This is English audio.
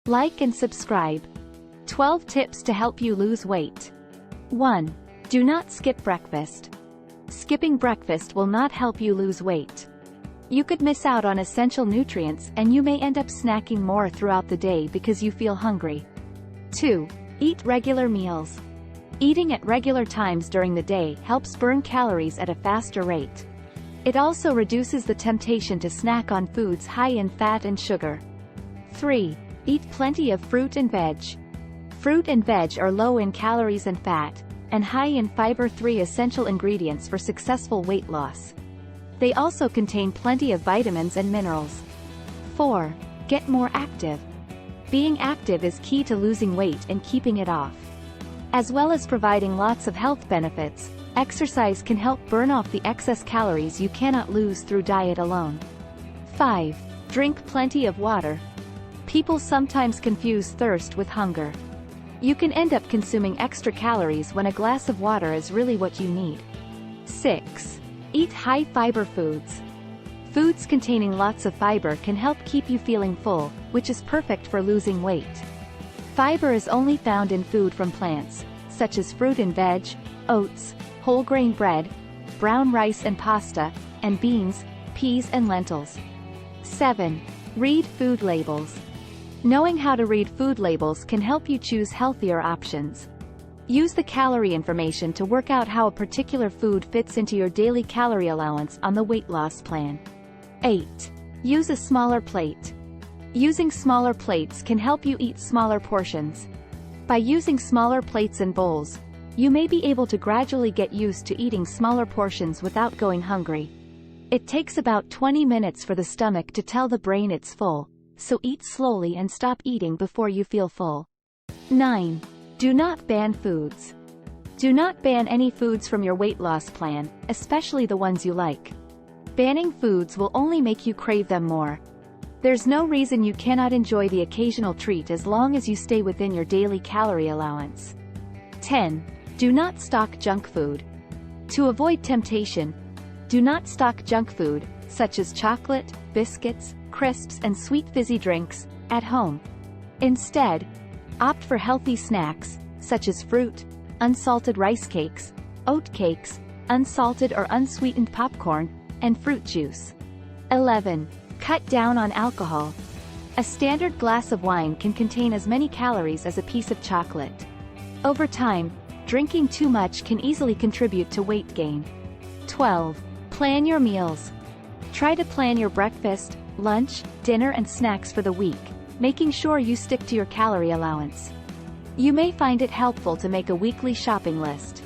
Like and subscribe. 12 tips to help you lose weight. 1. Do not skip breakfast. Skipping breakfast will not help you lose weight. You could miss out on essential nutrients and you may end up snacking more throughout the day because you feel hungry. 2. Eat regular meals. Eating at regular times during the day helps burn calories at a faster rate. It also reduces the temptation to snack on foods high in fat and sugar. 3. Eat plenty of fruit and veg. Fruit and veg are low in calories and fat, and high in fiber, 3 essential ingredients for successful weight loss. They also contain plenty of vitamins and minerals. 4. Get more active. Being active is key to losing weight and keeping it off. As well as providing lots of health benefits, exercise can help burn off the excess calories you cannot lose through diet alone. 5. Drink plenty of water. People sometimes confuse thirst with hunger. You can end up consuming extra calories when a glass of water is really what you need. 6. Eat high fiber foods. Foods containing lots of fiber can help keep you feeling full, which is perfect for losing weight. Fiber is only found in food from plants, such as fruit and veg, oats, whole grain bread, brown rice and pasta, and beans, peas and lentils. 7. Read food labels. Knowing how to read food labels can help you choose healthier options. Use the calorie information to work out how a particular food fits into your daily calorie allowance on the weight loss plan. 8. Use a smaller plate. Using smaller plates can help you eat smaller portions. By using smaller plates and bowls, you may be able to gradually get used to eating smaller portions without going hungry. It takes about 20 minutes for the stomach to tell the brain it's full, so eat slowly and stop eating before you feel full. 9. Do not ban foods. Do not ban any foods from your weight loss plan, especially the ones you like. Banning foods will only make you crave them more. There's no reason you cannot enjoy the occasional treat as long as you stay within your daily calorie allowance. 10. Do not stock junk food. To avoid temptation, do not stock junk food, such as chocolate, biscuits, crisps and sweet fizzy drinks, at home. Instead, opt for healthy snacks, such as fruit, unsalted rice cakes, oat cakes, unsalted or unsweetened popcorn, and fruit juice. 11. Cut down on alcohol. A standard glass of wine can contain as many calories as a piece of chocolate. Over time, drinking too much can easily contribute to weight gain. 12. Plan your meals. Try to plan your breakfast, lunch, dinner and snacks for the week, making sure you stick to your calorie allowance. You may find it helpful to make a weekly shopping list.